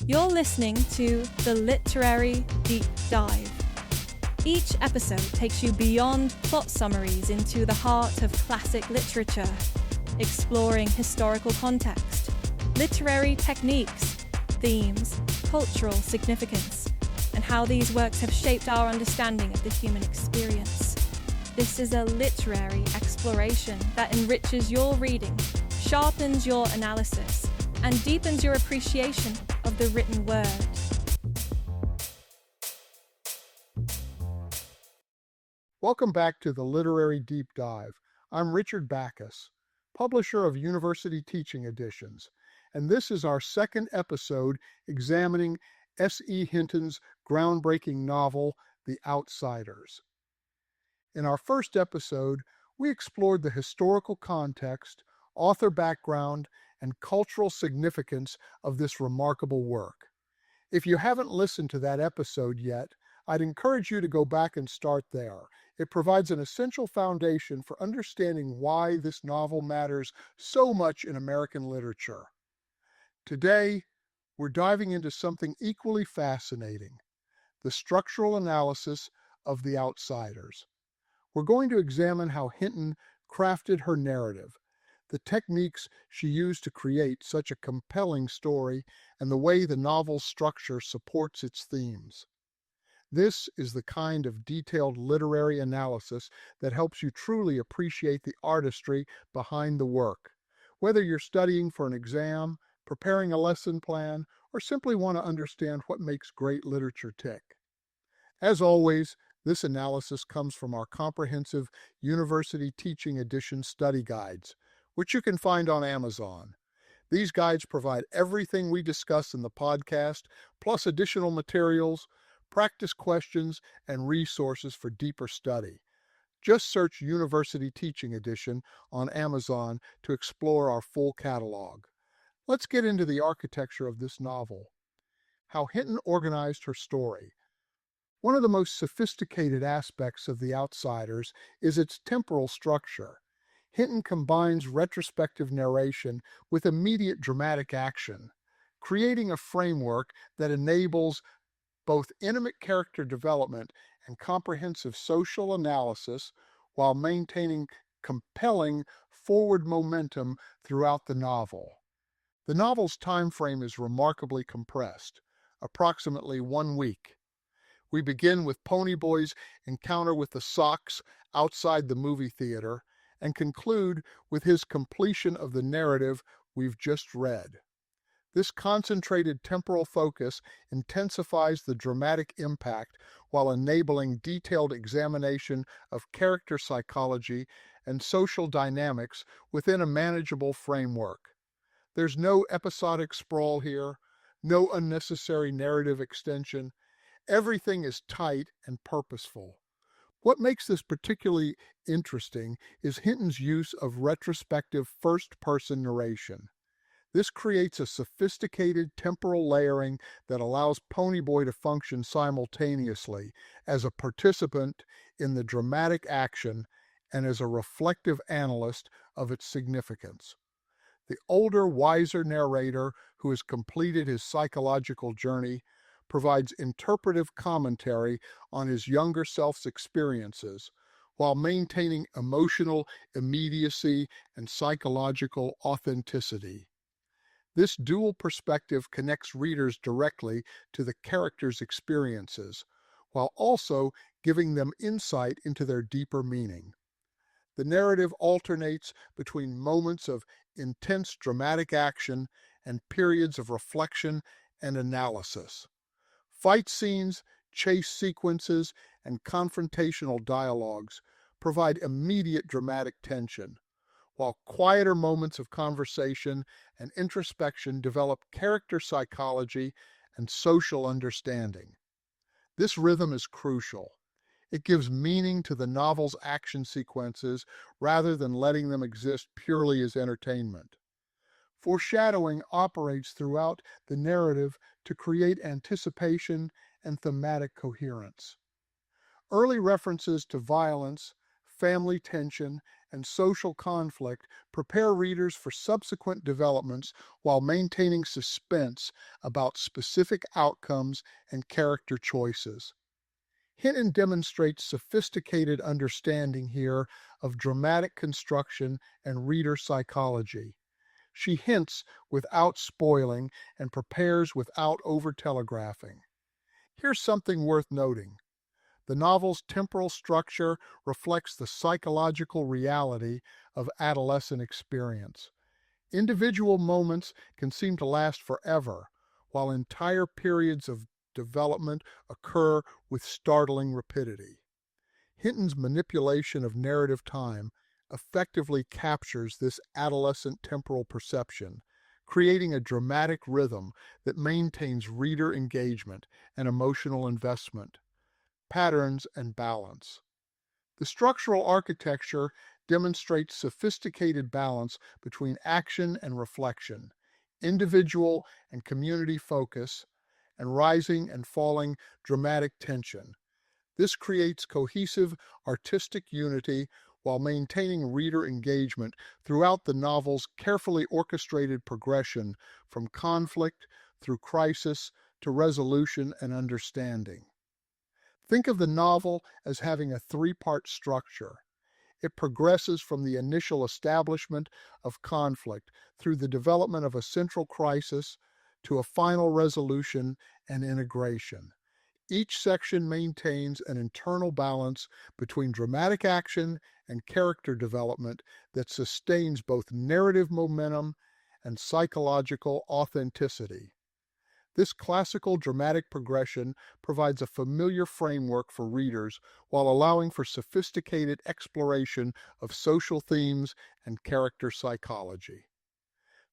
You're listening to The Literary Deep Dive. Each episode takes you beyond plot summaries into the heart of classic literature, exploring historical context, literary techniques, themes, cultural significance, and how these works have shaped our understanding of the human experience. This is a literary exploration that enriches your reading, sharpens your analysis, and deepens your appreciation of the written word. Welcome back to the Literary Deep Dive. I'm Richard Backus, publisher of University Teaching Editions, and this is our second episode examining S.E. Hinton's groundbreaking novel, The Outsiders. In our first episode, we explored the historical context, author background, and cultural significance of this remarkable work. If you haven't listened to that episode yet, I'd encourage you to go back and start there. It provides an essential foundation for understanding why this novel matters so much in American literature. Today, we're diving into something equally fascinating, the structural analysis of The Outsiders. We're going to examine how Hinton crafted her narrative, the techniques she used to create such a compelling story, and the way the novel's structure supports its themes. This is the kind of detailed literary analysis that helps you truly appreciate the artistry behind the work. Whether you're studying for an exam, preparing a lesson plan, or simply want to understand what makes great literature tick. As always, this analysis comes from our comprehensive University Teaching Edition study guides, which you can find on Amazon. These guides provide everything we discuss in the podcast, plus additional materials, practice questions, and resources for deeper study. Just search University Teaching Edition on Amazon to explore our full catalog. Let's get into the architecture of this novel. How Hinton organized her story. One of the most sophisticated aspects of The Outsiders is its temporal structure. Hinton combines retrospective narration with immediate dramatic action, creating a framework that enables both intimate character development and comprehensive social analysis while maintaining compelling forward momentum throughout the novel. The novel's time frame is remarkably compressed, approximately 1 week. We begin with Ponyboy's encounter with the socks outside the movie theater and conclude with his completion of the narrative we've just read. This concentrated temporal focus intensifies the dramatic impact while enabling detailed examination of character psychology and social dynamics within a manageable framework. There's no episodic sprawl here, no unnecessary narrative extension. Everything is tight and purposeful. What makes this particularly interesting is Hinton's use of retrospective first-person narration. This creates a sophisticated temporal layering that allows Ponyboy to function simultaneously as a participant in the dramatic action and as a reflective analyst of its significance. The older, wiser narrator who has completed his psychological journey provides interpretive commentary on his younger self's experiences while maintaining emotional immediacy and psychological authenticity. This dual perspective connects readers directly to the characters' experiences, while also giving them insight into their deeper meaning. The narrative alternates between moments of intense dramatic action and periods of reflection and analysis. Fight scenes, chase sequences, and confrontational dialogues provide immediate dramatic tension, while quieter moments of conversation and introspection develop character psychology and social understanding. This rhythm is crucial. It gives meaning to the novel's action sequences rather than letting them exist purely as entertainment. Foreshadowing operates throughout the narrative to create anticipation and thematic coherence. Early references to violence, family tension, and social conflict prepare readers for subsequent developments while maintaining suspense about specific outcomes and character choices. Hinton demonstrates sophisticated understanding here of dramatic construction and reader psychology. She hints without spoiling and prepares without over-telegraphing. Here's something worth noting. The novel's temporal structure reflects the psychological reality of adolescent experience. Individual moments can seem to last forever, while entire periods of development occur with startling rapidity. Hinton's manipulation of narrative time effectively captures this adolescent temporal perception, creating a dramatic rhythm that maintains reader engagement and emotional investment, patterns, and balance. The structural architecture demonstrates sophisticated balance between action and reflection, individual and community focus, and rising and falling dramatic tension. This creates cohesive artistic unity while maintaining reader engagement throughout the novel's carefully orchestrated progression from conflict through crisis to resolution and understanding. Think of the novel as having a three-part structure. It progresses from the initial establishment of conflict through the development of a central crisis to a final resolution and integration. Each section maintains an internal balance between dramatic action and character development that sustains both narrative momentum and psychological authenticity. This classical dramatic progression provides a familiar framework for readers while allowing for sophisticated exploration of social themes and character psychology.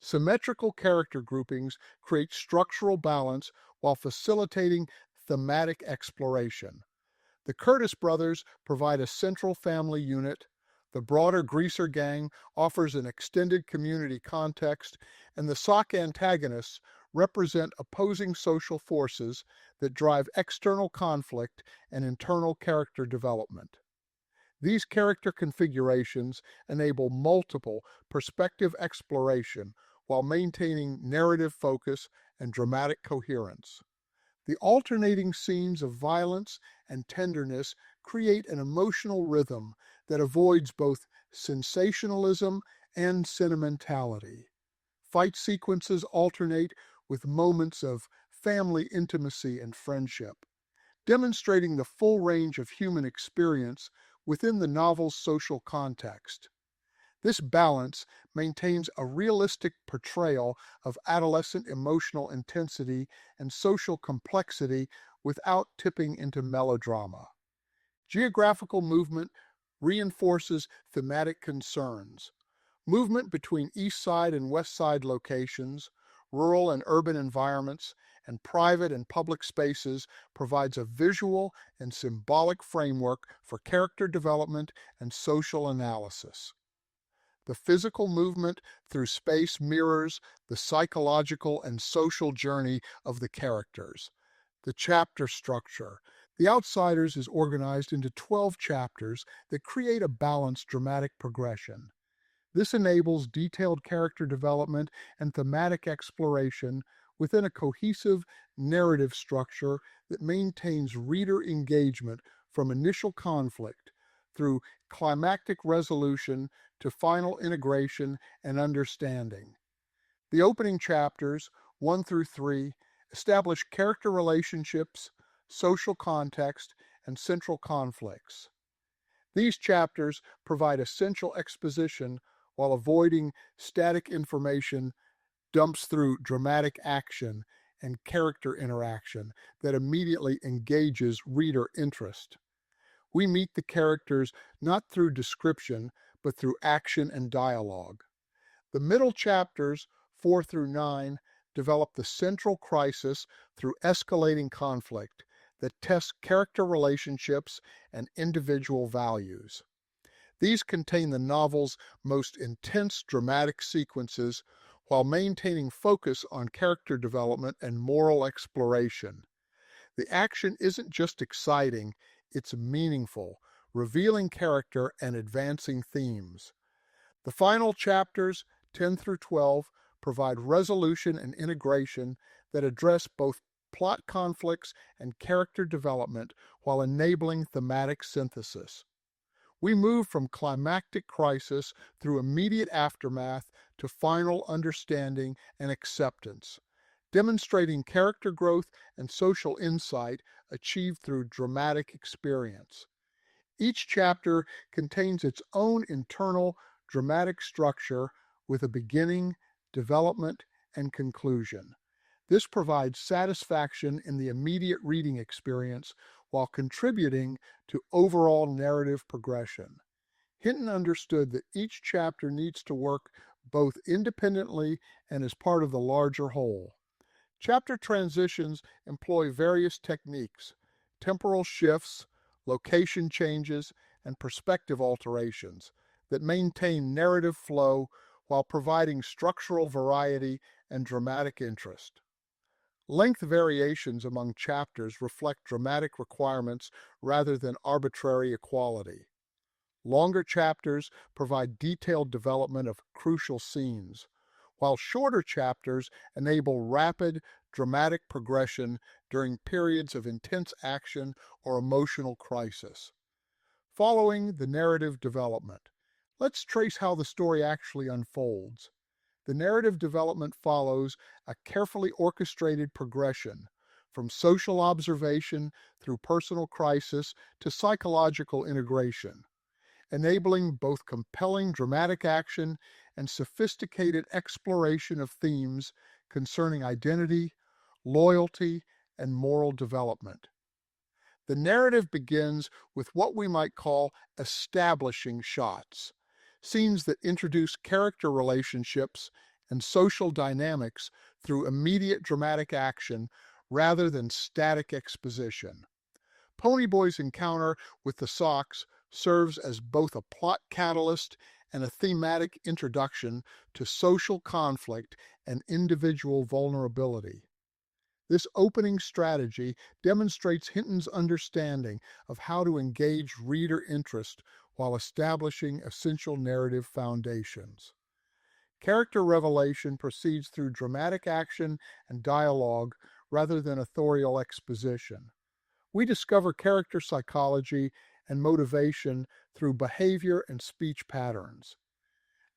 Symmetrical character groupings create structural balance while facilitating thematic exploration. The Curtis brothers provide a central family unit, the broader Greaser gang offers an extended community context, and the Sock antagonists represent opposing social forces that drive external conflict and internal character development. These character configurations enable multiple perspective exploration while maintaining narrative focus and dramatic coherence. The alternating scenes of violence and tenderness create an emotional rhythm that avoids both sensationalism and sentimentality. Fight sequences alternate with moments of family intimacy and friendship, demonstrating the full range of human experience within the novel's social context. This balance maintains a realistic portrayal of adolescent emotional intensity and social complexity without tipping into melodrama. Geographical movement reinforces thematic concerns. Movement between East Side and West Side locations, rural and urban environments, and private and public spaces provides a visual and symbolic framework for character development and social analysis. The physical movement through space mirrors the psychological and social journey of the characters. The chapter structure. The Outsiders is organized into 12 chapters that create a balanced dramatic progression. This enables detailed character development and thematic exploration within a cohesive narrative structure that maintains reader engagement from initial conflict through climactic resolution to final integration and understanding. The opening chapters, 1 through 3, establish character relationships, social context, and central conflicts. These chapters provide essential exposition while avoiding static information dumps through dramatic action and character interaction that immediately engages reader interest. We meet the characters not through description, but through action and dialogue. The middle chapters, 4 through 9, develop the central crisis through escalating conflict that tests character relationships and individual values. These contain the novel's most intense dramatic sequences while maintaining focus on character development and moral exploration. The action isn't just exciting, it's meaningful, revealing character and advancing themes. The final chapters, 10 through 12, provide resolution and integration that address both plot conflicts and character development while enabling thematic synthesis. We move from climactic crisis through immediate aftermath to final understanding and acceptance, demonstrating character growth and social insight achieved through dramatic experience. Each chapter contains its own internal dramatic structure with a beginning, development, and conclusion. This provides satisfaction in the immediate reading experience while contributing to overall narrative progression. Hinton understood that each chapter needs to work both independently and as part of the larger whole. Chapter transitions employ various techniques: temporal shifts, location changes, and perspective alterations that maintain narrative flow while providing structural variety and dramatic interest. Length variations among chapters reflect dramatic requirements rather than arbitrary equality. Longer chapters provide detailed development of crucial scenes, while shorter chapters enable rapid, dramatic progression during periods of intense action or emotional crisis. Following the narrative development, let's trace how the story actually unfolds. The narrative development follows a carefully orchestrated progression from social observation through personal crisis to psychological integration, enabling both compelling dramatic action and sophisticated exploration of themes concerning identity, loyalty, and moral development. The narrative begins with what we might call establishing shots, scenes that introduce character relationships and social dynamics through immediate dramatic action rather than static exposition. Ponyboy's encounter with the socks serves as both a plot catalyst and a thematic introduction to social conflict and individual vulnerability. This opening strategy demonstrates Hinton's understanding of how to engage reader interest while establishing essential narrative foundations. Character revelation proceeds through dramatic action and dialogue rather than authorial exposition. We discover character psychology and motivation through behavior and speech patterns.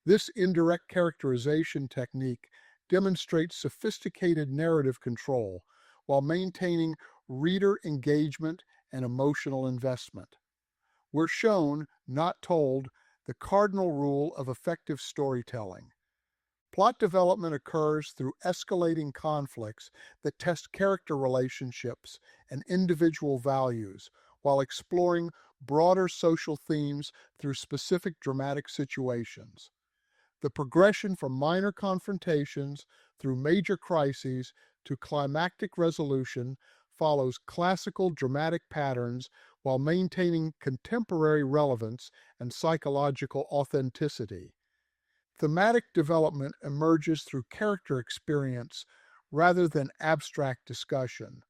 This indirect characterization technique demonstrates sophisticated narrative control while maintaining reader engagement and emotional investment. We're shown, not told, the cardinal rule of effective storytelling. Plot development occurs through escalating conflicts that test character relationships and individual values while exploring broader social themes through specific dramatic situations. The progression from minor confrontations through major crises to climactic resolution follows classical dramatic patterns while maintaining contemporary relevance and psychological authenticity. Thematic development emerges through character experience rather than abstract discussion.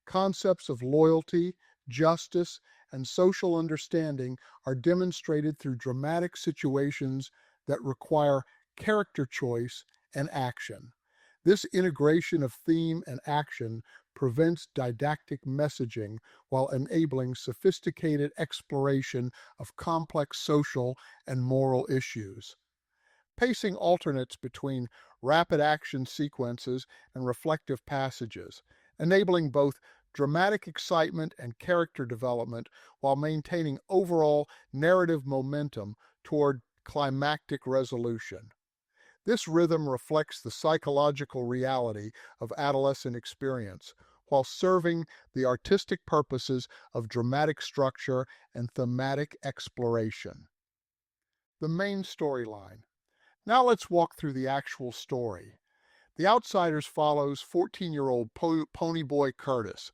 Concepts of loyalty, justice, and social understanding are demonstrated through dramatic situations that require character choice and action. This integration of theme and action prevents didactic messaging while enabling sophisticated exploration of complex social and moral issues. Pacing alternates between rapid action sequences and reflective passages, enabling both dramatic excitement and character development while maintaining overall narrative momentum toward climactic resolution. This rhythm reflects the psychological reality of adolescent experience while serving the artistic purposes of dramatic structure and thematic exploration. The main storyline. Now let's walk through the actual story. The Outsiders follows 14-year-old Ponyboy Curtis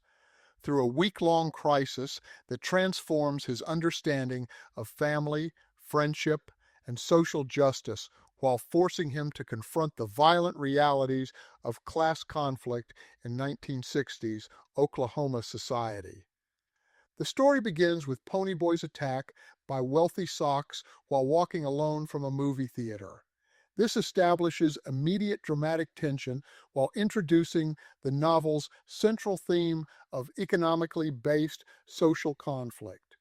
through a week-long crisis that transforms his understanding of family, friendship, and social justice while forcing him to confront the violent realities of class conflict in 1960s Oklahoma society. The story begins with Ponyboy's attack by wealthy socks while walking alone from a movie theater. This establishes immediate dramatic tension while introducing the novel's central theme of economically based social conflict.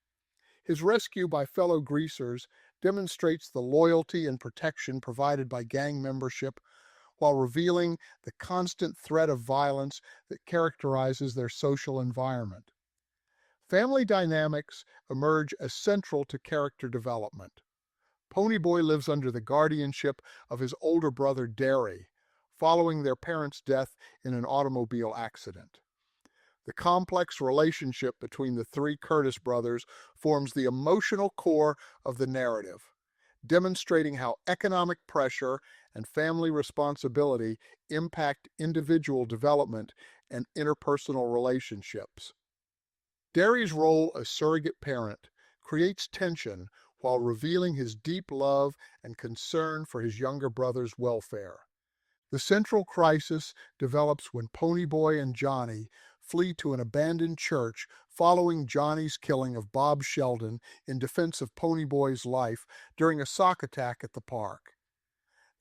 His rescue by fellow greasers demonstrates the loyalty and protection provided by gang membership while revealing the constant threat of violence that characterizes their social environment. Family dynamics emerge as central to character development. Ponyboy lives under the guardianship of his older brother Derry, following their parents' death in an automobile accident. The complex relationship between the three Curtis brothers forms the emotional core of the narrative, demonstrating how economic pressure and family responsibility impact individual development and interpersonal relationships. Derry's role as surrogate parent creates tension while revealing his deep love and concern for his younger brother's welfare. The central crisis develops when Ponyboy and Johnny flee to an abandoned church following Johnny's killing of Bob Sheldon in defense of Ponyboy's life during a sock attack at the park.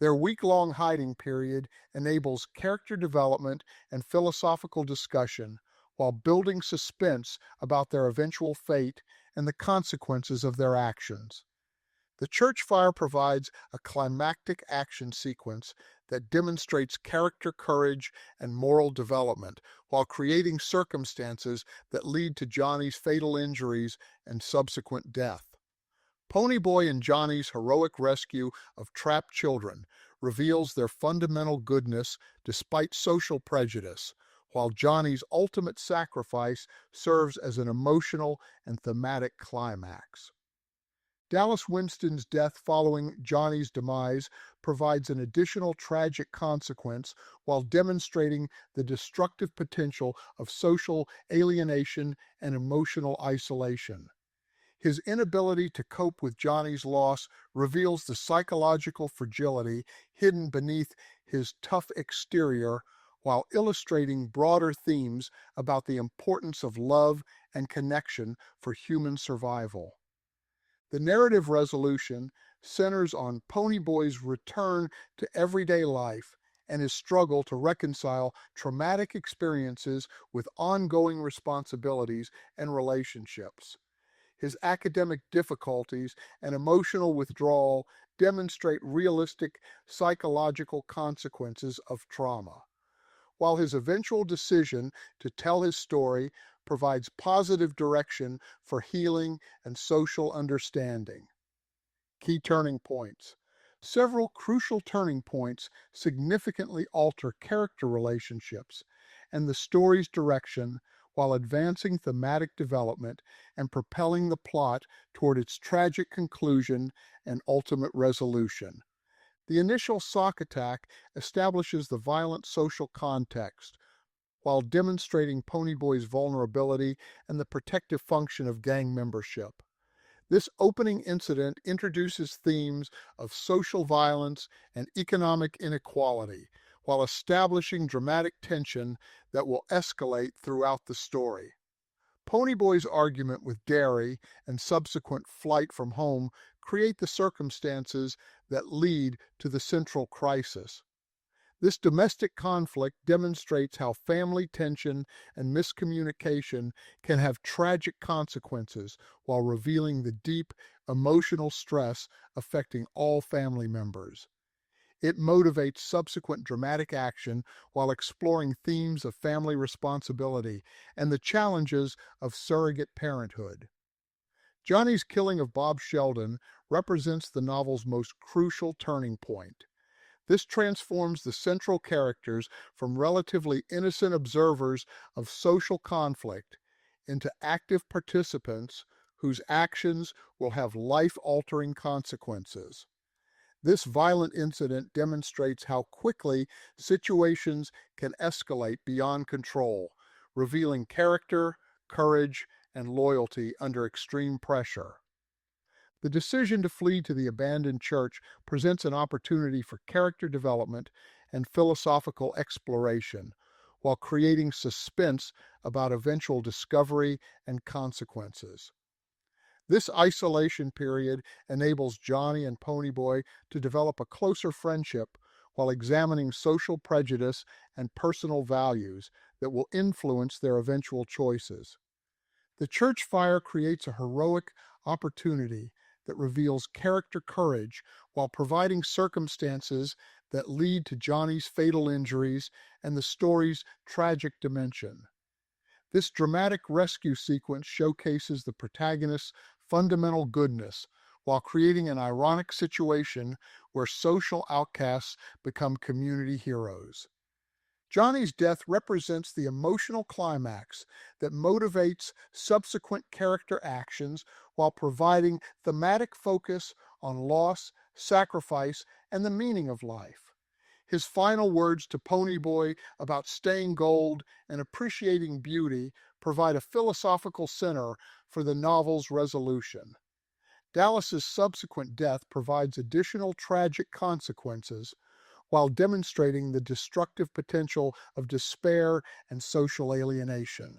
Their week-long hiding period enables character development and philosophical discussion while building suspense about their eventual fate and the consequences of their actions. The church fire provides a climactic action sequence that demonstrates character courage and moral development while creating circumstances that lead to Johnny's fatal injuries and subsequent death. Ponyboy and Johnny's heroic rescue of trapped children reveals their fundamental goodness despite social prejudice, while Johnny's ultimate sacrifice serves as an emotional and thematic climax. Dallas Winston's death following Johnny's demise provides an additional tragic consequence while demonstrating the destructive potential of social alienation and emotional isolation. His inability to cope with Johnny's loss reveals the psychological fragility hidden beneath his tough exterior while illustrating broader themes about the importance of love and connection for human survival. The narrative resolution centers on Ponyboy's return to everyday life and his struggle to reconcile traumatic experiences with ongoing responsibilities and relationships. His academic difficulties and emotional withdrawal demonstrate realistic psychological consequences of trauma, while his eventual decision to tell his story provides positive direction for healing and social understanding. Key turning points. Several crucial turning points significantly alter character relationships and the story's direction while advancing thematic development and propelling the plot toward its tragic conclusion and ultimate resolution. The initial sock attack establishes the violent social context, while demonstrating Ponyboy's vulnerability and the protective function of gang membership. This opening incident introduces themes of social violence and economic inequality, while establishing dramatic tension that will escalate throughout the story. Ponyboy's argument with Derry and subsequent flight from home create the circumstances that lead to the central crisis. This domestic conflict demonstrates how family tension and miscommunication can have tragic consequences while revealing the deep emotional stress affecting all family members. It motivates subsequent dramatic action while exploring themes of family responsibility and the challenges of surrogate parenthood. Johnny's killing of Bob Sheldon represents the novel's most crucial turning point. This transforms the central characters from relatively innocent observers of social conflict into active participants whose actions will have life-altering consequences. This violent incident demonstrates how quickly situations can escalate beyond control, revealing character, courage, and loyalty under extreme pressure. The decision to flee to the abandoned church presents an opportunity for character development and philosophical exploration, while creating suspense about eventual discovery and consequences. This isolation period enables Johnny and Ponyboy to develop a closer friendship while examining social prejudice and personal values that will influence their eventual choices. The church fire creates a heroic opportunity that reveals character courage while providing circumstances that lead to Johnny's fatal injuries and the story's tragic dimension. This dramatic rescue sequence showcases the protagonist's fundamental goodness while creating an ironic situation where social outcasts become community heroes. Johnny's death represents the emotional climax that motivates subsequent character actions while providing thematic focus on loss, sacrifice, and the meaning of life. His final words to Ponyboy about staying gold and appreciating beauty provide a philosophical center for the novel's resolution. Dallas's subsequent death provides additional tragic consequences while demonstrating the destructive potential of despair and social alienation.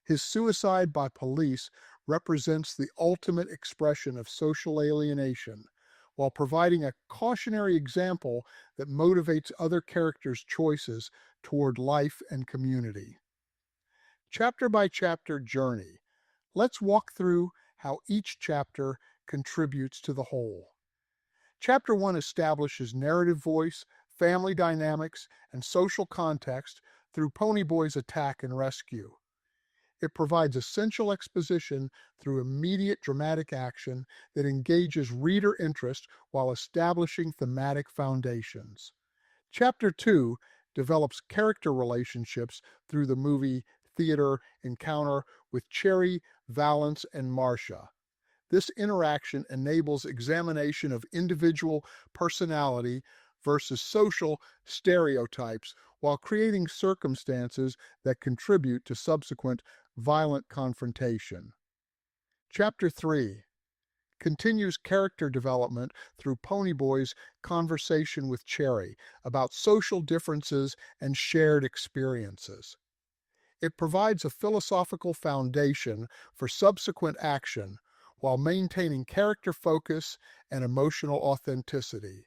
His suicide by police represents the ultimate expression of social alienation, while providing a cautionary example that motivates other characters' choices toward life and community. Chapter by chapter journey. Let's walk through how each chapter contributes to the whole. Chapter 1 establishes narrative voice, family dynamics, and social context through Ponyboy's attack and rescue. It provides essential exposition through immediate dramatic action that engages reader interest while establishing thematic foundations. Chapter 2 develops character relationships through the movie theater encounter with Cherry, Valance, and Marcia. This interaction enables examination of individual personality versus social stereotypes while creating circumstances that contribute to subsequent violent confrontation. Chapter 3 continues character development through Ponyboy's conversation with Cherry about social differences and shared experiences. It provides a philosophical foundation for subsequent action while maintaining character focus and emotional authenticity.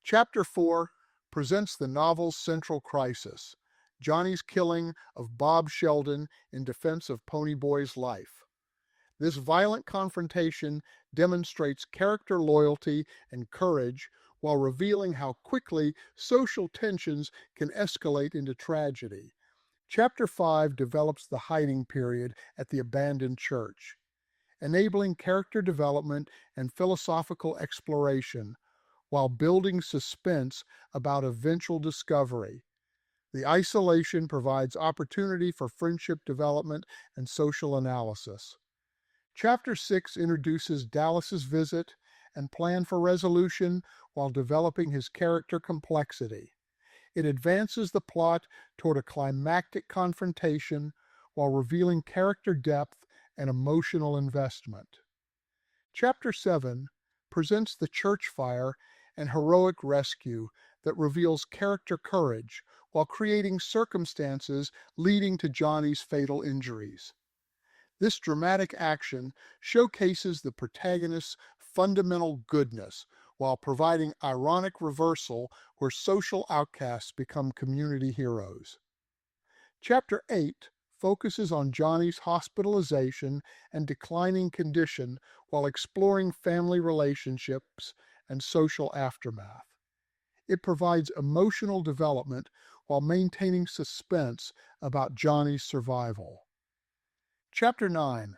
Chapter 4 presents the novel's central crisis, Johnny's killing of Bob Sheldon in defense of Ponyboy's life. This violent confrontation demonstrates character loyalty and courage while revealing how quickly social tensions can escalate into tragedy. Chapter 5 develops the hiding period at the abandoned church, enabling character development and philosophical exploration while building suspense about eventual discovery. The isolation provides opportunity for friendship development and social analysis. Chapter 6 introduces Dallas's visit and plan for resolution while developing his character complexity. It advances the plot toward a climactic confrontation while revealing character depth and emotional investment. Chapter 7 presents the church fire and heroic rescue that reveals character courage while creating circumstances leading to Johnny's fatal injuries. This dramatic action showcases the protagonist's fundamental goodness while providing ironic reversal where social outcasts become community heroes. Chapter 8 focuses on Johnny's hospitalization and declining condition while exploring family relationships and social aftermath. It provides emotional development while maintaining suspense about Johnny's survival. Chapter 9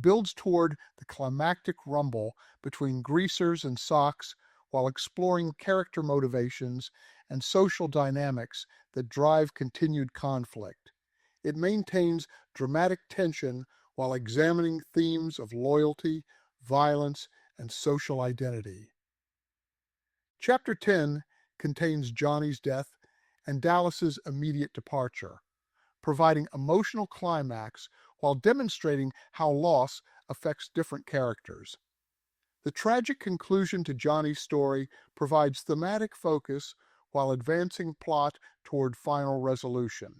builds toward the climactic rumble between greasers and socks while exploring character motivations and social dynamics that drive continued conflict. It maintains dramatic tension while examining themes of loyalty, violence, and social identity. Chapter 10 contains Johnny's death and Dallas's immediate departure, providing emotional climax while demonstrating how loss affects different characters. The tragic conclusion to Johnny's story provides thematic focus while advancing plot toward final resolution.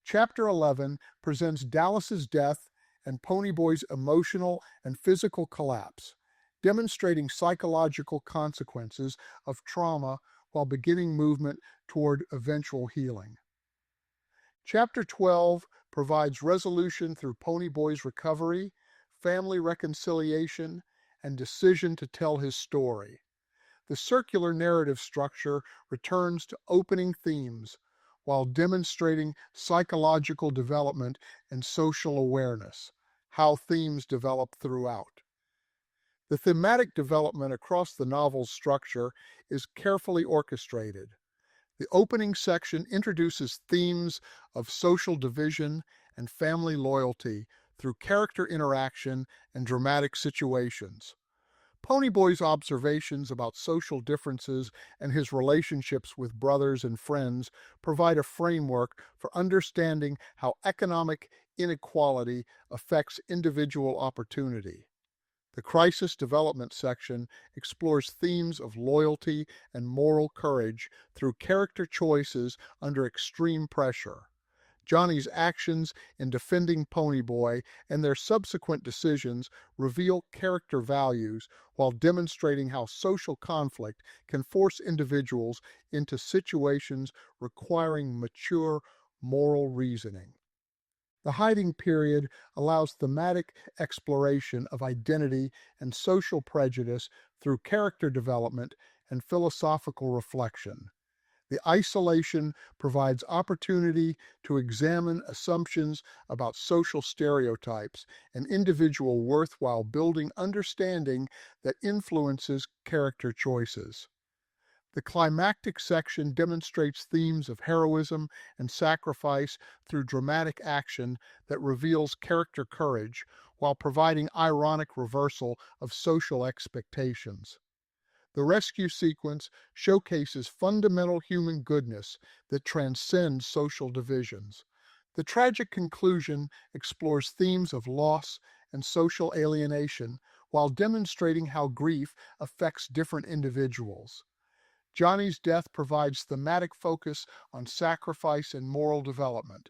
Chapter 11 presents Dallas's death and Ponyboy's emotional and physical collapse, demonstrating psychological consequences of trauma while beginning movement toward eventual healing. Chapter 12 provides resolution through Ponyboy's recovery, family reconciliation, and decision to tell his story. The circular narrative structure returns to opening themes while demonstrating psychological development and social awareness, how themes develop throughout. The thematic development across the novel's structure is carefully orchestrated. The opening section introduces themes of social division and family loyalty through character interaction and dramatic situations. Ponyboy's observations about social differences and his relationships with brothers and friends provide a framework for understanding how economic inequality affects individual opportunity. The crisis development section explores themes of loyalty and moral courage through character choices under extreme pressure. Johnny's actions in defending Ponyboy and their subsequent decisions reveal character values while demonstrating how social conflict can force individuals into situations requiring mature moral reasoning. The hiding period allows thematic exploration of identity and social prejudice through character development and philosophical reflection. The isolation provides opportunity to examine assumptions about social stereotypes and individual worth while building understanding that influences character choices. The climactic section demonstrates themes of heroism and sacrifice through dramatic action that reveals character courage while providing ironic reversal of social expectations. The rescue sequence showcases fundamental human goodness that transcends social divisions. The tragic conclusion explores themes of loss and social alienation while demonstrating how grief affects different individuals. Johnny's death provides thematic focus on sacrifice and moral development,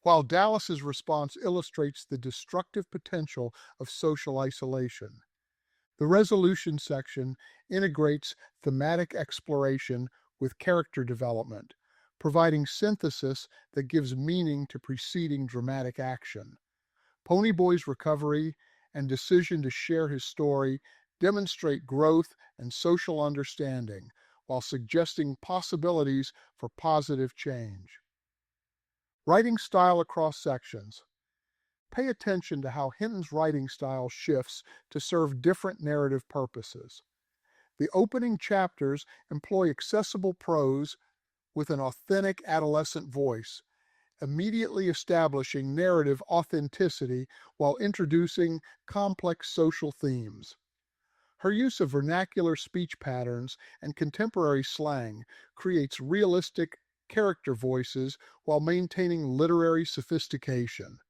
while Dallas's response illustrates the destructive potential of social isolation. The resolution section integrates thematic exploration with character development, providing synthesis that gives meaning to preceding dramatic action. Ponyboy's recovery and decision to share his story demonstrate growth and social understanding while suggesting possibilities for positive change. Writing style across sections. Pay attention to how Hinton's writing style shifts to serve different narrative purposes. The opening chapters employ accessible prose with an authentic adolescent voice, immediately establishing narrative authenticity while introducing complex social themes. Her use of vernacular speech patterns and contemporary slang creates realistic character voices while maintaining literary sophistication.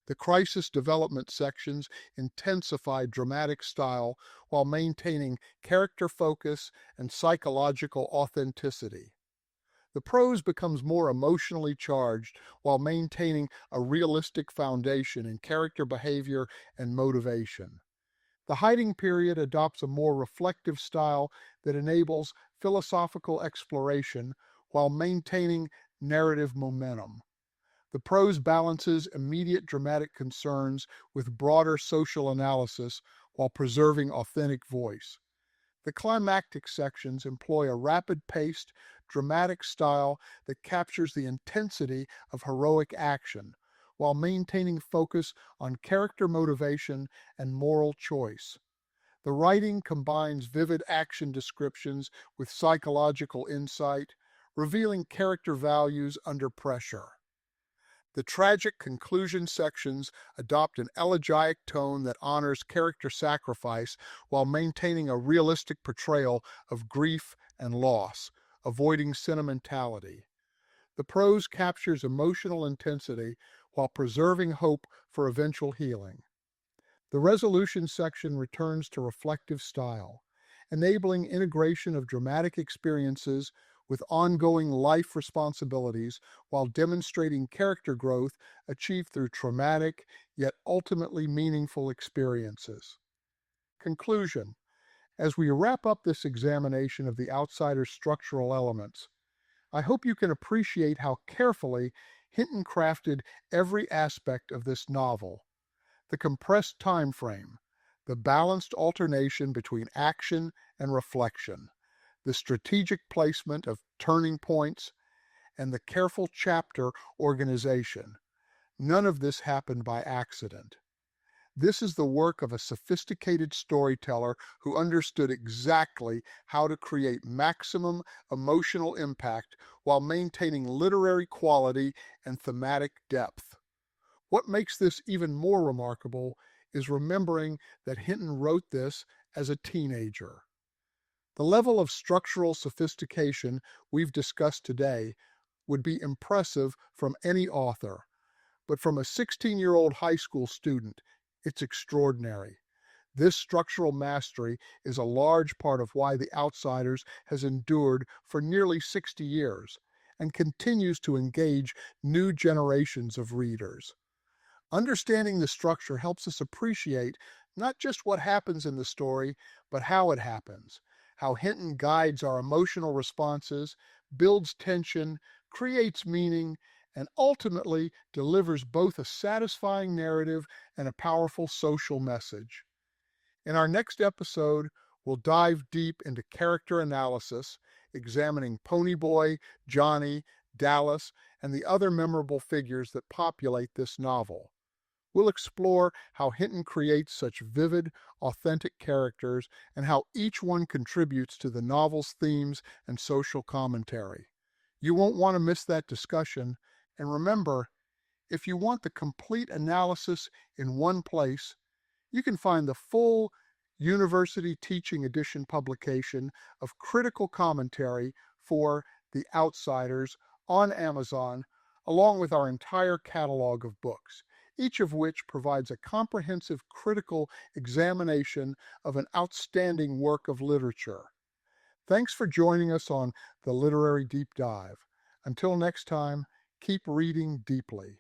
The crisis development sections intensify dramatic style while maintaining character focus and psychological authenticity. The prose becomes more emotionally charged while maintaining a realistic foundation in character behavior and motivation. The hiding period adopts a more reflective style that enables philosophical exploration while maintaining narrative momentum. The prose balances immediate dramatic concerns with broader social analysis while preserving authentic voice. The climactic sections employ a rapid-paced, dramatic style that captures the intensity of heroic action while maintaining focus on character motivation and moral choice. The writing combines vivid action descriptions with psychological insight, revealing character values under pressure. The tragic conclusion sections adopt an elegiac tone that honors character sacrifice while maintaining a realistic portrayal of grief and loss, avoiding sentimentality. The prose captures emotional intensity while preserving hope for eventual healing. The resolution section returns to reflective style, enabling integration of dramatic experiences with ongoing life responsibilities while demonstrating character growth achieved through traumatic yet ultimately meaningful experiences. Conclusion. As we wrap up this examination of the outsider's structural elements, I hope you can appreciate how carefully Hinton crafted every aspect of this novel. The compressed time frame, the balanced alternation between action and reflection, the strategic placement of turning points, and the careful chapter organization. None of this happened by accident. This is the work of a sophisticated storyteller who understood exactly how to create maximum emotional impact while maintaining literary quality and thematic depth. What makes this even more remarkable is remembering that Hinton wrote this as a teenager. The level of structural sophistication we've discussed today would be impressive from any author, but from a 16-year-old high school student, it's extraordinary. This structural mastery is a large part of why The Outsiders has endured for nearly 60 years and continues to engage new generations of readers. Understanding the structure helps us appreciate not just what happens in the story, but how it happens, how Hinton guides our emotional responses, builds tension, creates meaning, and ultimately delivers both a satisfying narrative and a powerful social message. In our next episode, we'll dive deep into character analysis, examining Ponyboy, Johnny, Dallas, and the other memorable figures that populate this novel. We'll explore how Hinton creates such vivid, authentic characters and how each one contributes to the novel's themes and social commentary. You won't want to miss that discussion, and remember, if you want the complete analysis in one place, you can find the full University Teaching Edition publication of critical commentary for The Outsiders on Amazon, along with our entire catalog of books, each of which provides a comprehensive critical examination of an outstanding work of literature. Thanks for joining us on the Literary Deep Dive. Until next time, keep reading deeply.